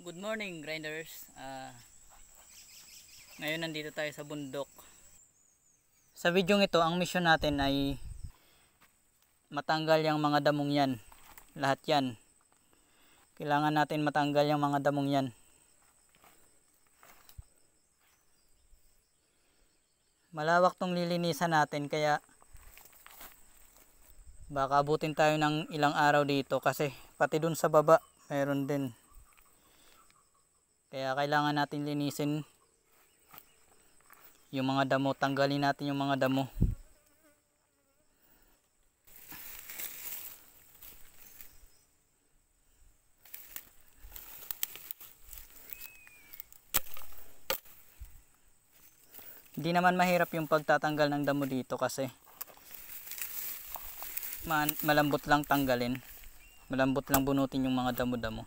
Good morning, grinders. Ngayon nandito tayo sa bundok. Sa video ito, ang mission natin ay matanggal yung mga damong yan. Lahat yan. Kailangan natin matanggal yung mga damong yan. Malawak tong lilinisan natin, kaya baka abutin tayo ng ilang araw dito kasi pati dun sa baba mayroon din. Kaya kailangan natin linisin yung mga damo, tanggalin natin yung mga damo. Hindi naman mahirap yung pagtatanggal ng damo dito kasi malambot lang tanggalin. Malambot lang bunutin yung mga damo-damo.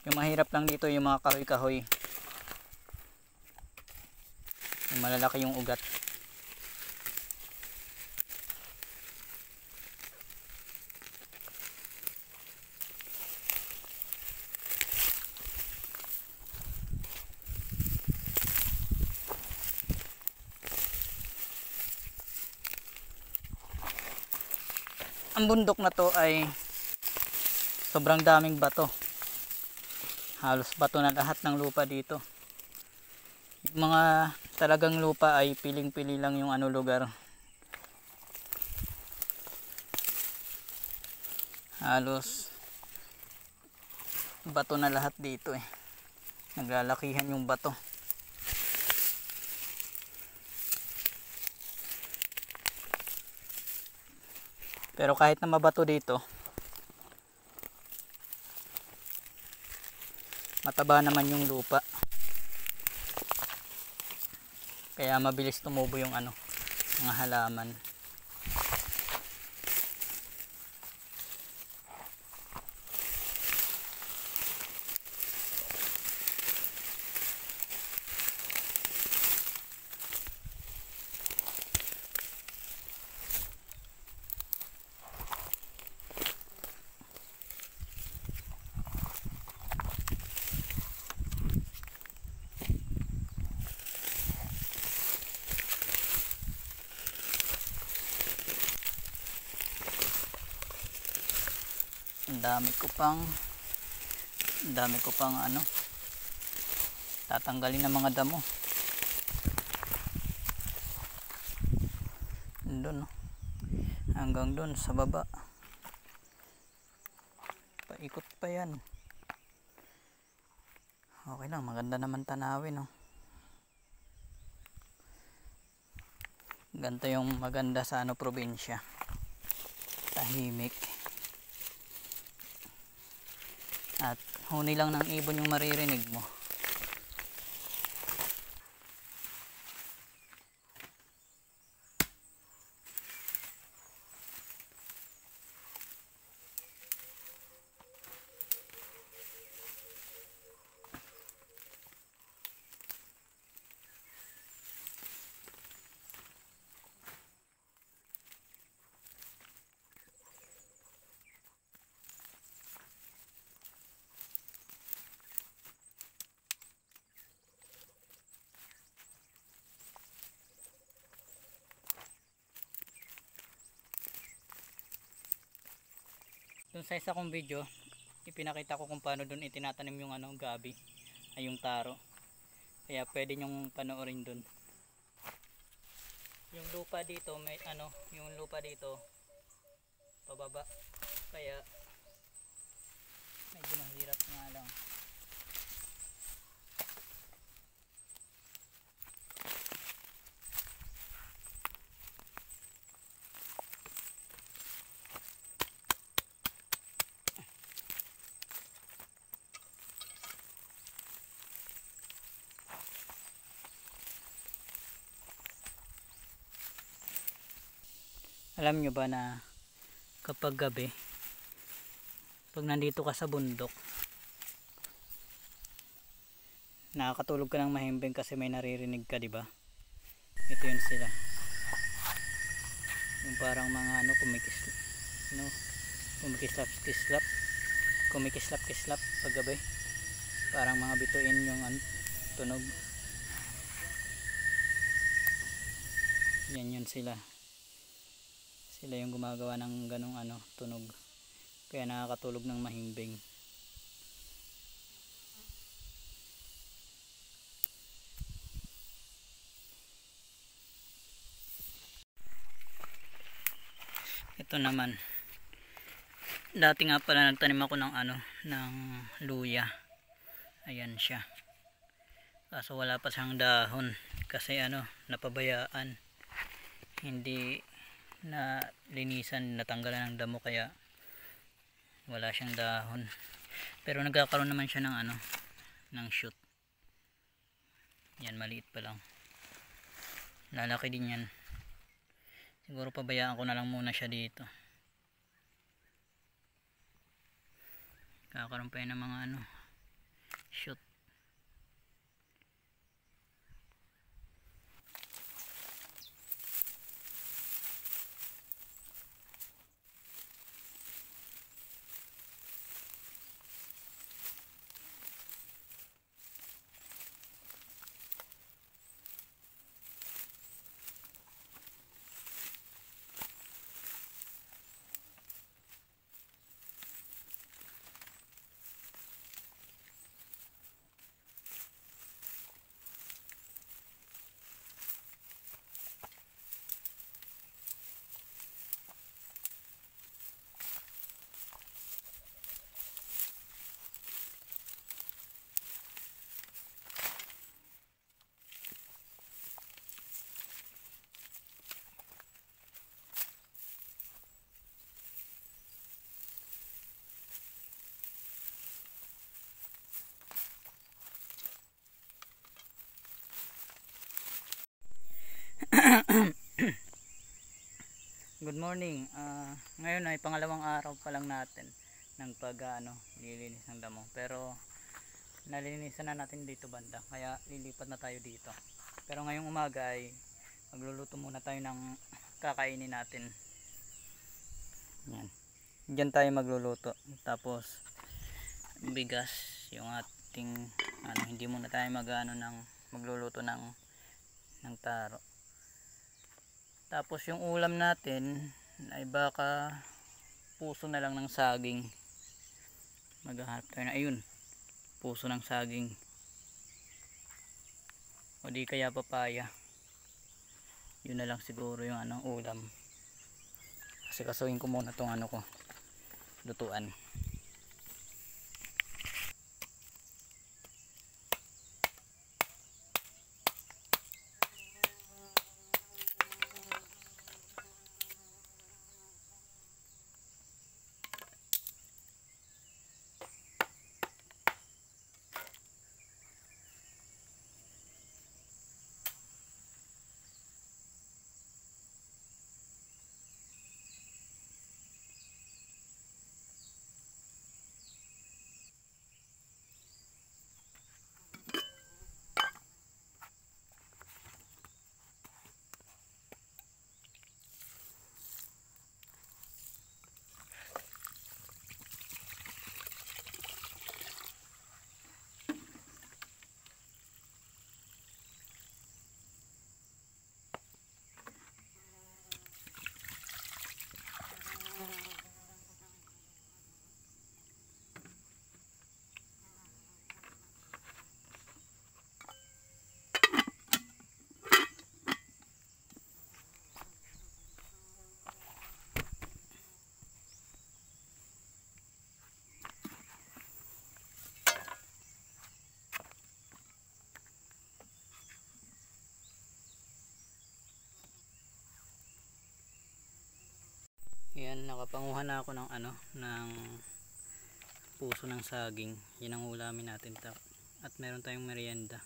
Yung mahirap lang dito yung mga kahoy-kahoy. Yung malalaki yung ugat. Ang bundok na to ay sobrang daming bato. Halos bato na lahat ng lupa dito. Yung mga talagang lupa ay piling-pili lang yung lugar. Halos bato na lahat dito eh. Naglalakihan yung bato. Pero kahit na mabato dito, mataba naman yung lupa. Kaya mabilis tumubo yung mga halaman. Ang dami ko pang tatanggalin ng mga damo. Doon hanggang doon sa baba. Paikot pa yan. Okay lang, maganda naman tanawin Ganito yung maganda sa probinsya. Tahimik. At huni lang ng ibon yung maririnig mo. Doon sa isa kong video, ipinakita ko kung paano doon itinatanim yung gabi, ay yung taro. Kaya pwede nyong panoorin doon. Yung lupa dito, may yung lupa dito pababa. Kaya medyo mahirap nga lang. Alam nyo ba na kapag gabi, pag nandito ka sa bundok, nakakatulog ka ng mahimbing kasi may naririnig ka, di ba? Ito yun sila. Yung parang mga kumikislap-kislap. kumikislap-kislap paggabi. Parang mga bituin yung tunog. Yan yun sila. Sila yung gumagawa ng ganong tunog. Kaya nakakatulog ng mahimbing. Ito naman. Dati nga pala nagtanim ako ng ng luya. Ayan siya. Kaso wala pa siyang dahon kasi napabayaan. Hindi na linisan, natanggalan ng damo kaya wala siyang dahon. Pero nagkakaroon naman siya ng ng shoot. Yan, maliit pa lang. Lalaki din yan. Siguro pabayaan ko na lang muna siya dito. Kakaroon pa yan ng mga shoot. Good morning. Ngayon ay pangalawang araw pa lang natin ng lilinis ng damo. Pero nalinisan na natin dito banda. Kaya lilipat na tayo dito. Pero ngayong umaga ay magluluto muna tayo ng kakainin natin. Yan. Diyan tayo magluluto. Tapos bigas yung ating hindi muna tayo magluluto ng taro. Tapos yung ulam natin ay baka puso na lang ng saging. Maghahanap tayo na ayun, puso ng saging. O di kaya papaya. Yun na lang siguro yung ulam. Kasi kasuhin ko muna tong ko, lutuan. Yan, nakapanguha na ako ng ng puso ng saging. Yan ang ulamin natin. At meron tayong merienda.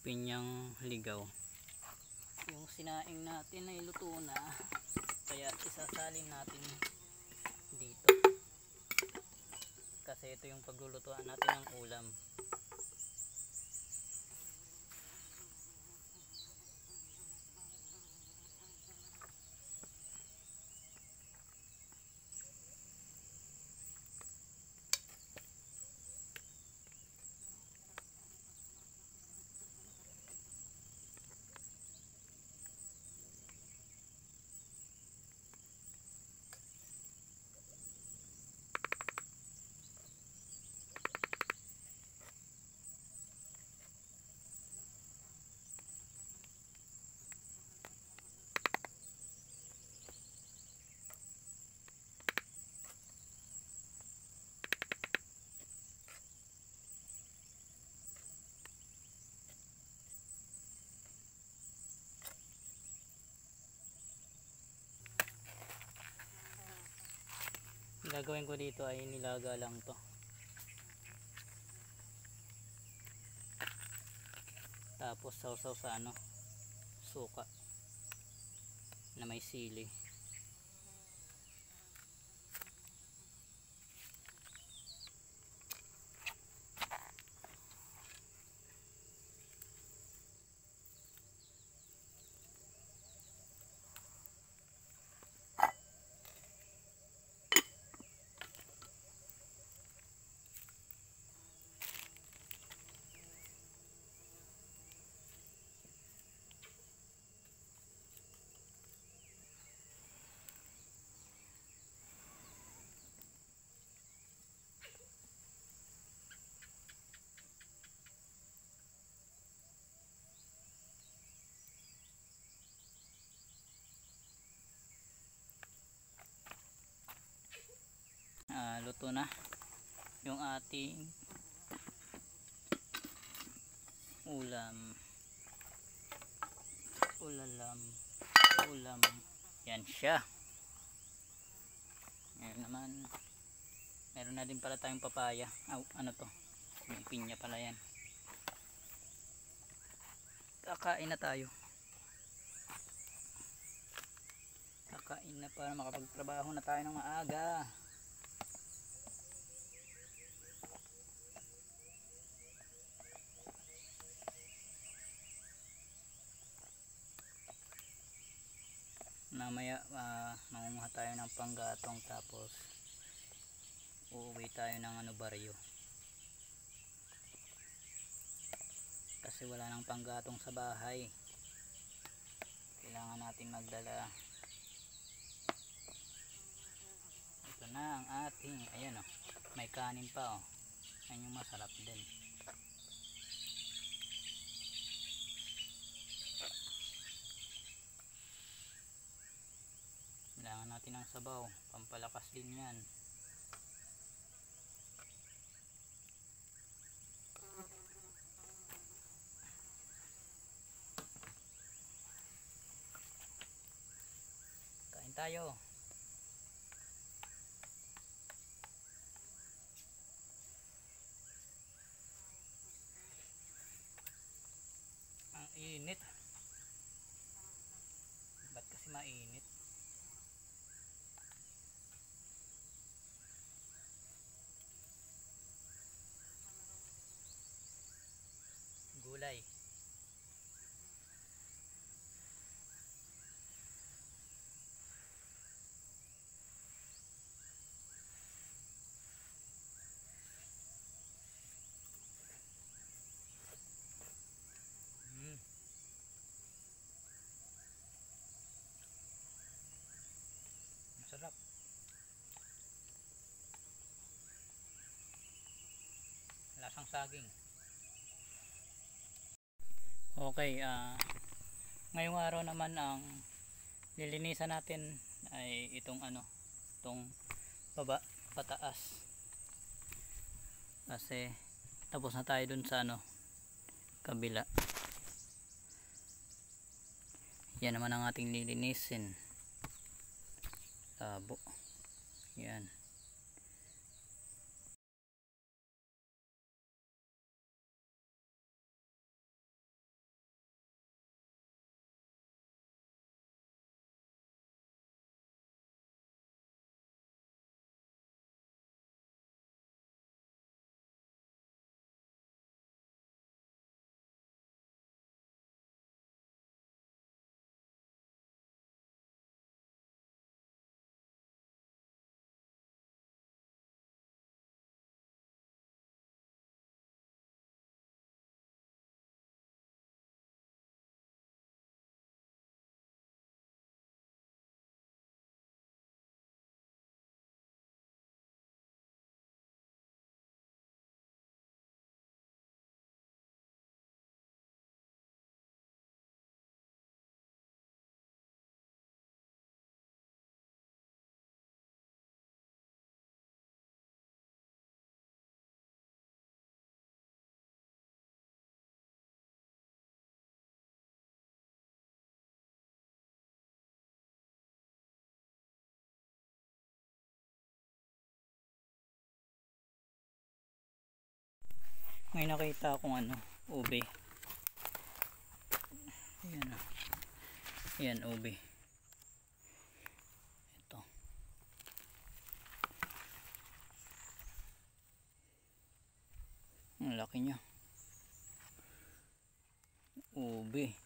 Pinyang ligaw. Yung sinaing natin ay luto na. Kaya isasalin natin dito. Kasi ito yung paglulutuan natin ng ulam. gagawin ko dito ay nilaga lang to, tapos sausaw sa ano, suka na may sili. Luto na yung ating ulam. Yan siya. Ngayon naman meron na din pala tayong papaya. Ano to, may pinya pala yan. Kakain na tayo. Kakain na para makapagtrabaho na tayo ng maaga. Mamaya mangunguha tayo ng panggatong, tapos uuwi tayo ng baryo kasi wala nang panggatong sa bahay. Kailangan natin magdala. Ito na ang ating, ayan oh, may kanin pa oh. Yan yung masarap din. Kailangan natin ng sabaw, pampalakas din yan. Kain tayo. Ang init. Ba't kasi mainit? Gulay. Masarap. Lasang saging. Okay, ngayong araw naman ang lilinisan natin ay itong itong baba pataas, kasi tapos na tayo dun sa kabila. Yan naman ang ating lilinisin. Tabo. Yan. May nakita akong ano, ube. Ayan o. Ayan, ube. Ito. Ang laki niya. Ube.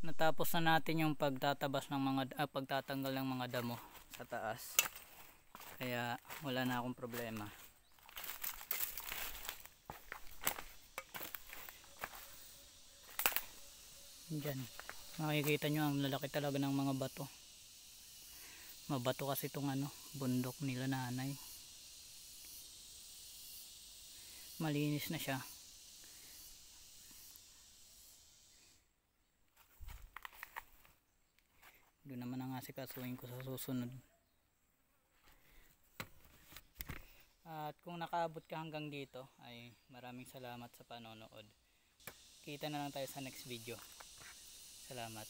Natapos na natin yung pagtatabas ng pagtatanggal ng mga damo sa taas. Kaya wala na akong problema. Diyan. Makikita nyo ang lalaki talaga ng mga bato. Mabato kasi itong ano, bundok nila nanay. Malinis na siya. Doon naman ang asikasuhin ko sa susunod. At kung nakaabot ka hanggang dito ay maraming salamat sa panonood. Kita na lang tayo sa next video. Salamat.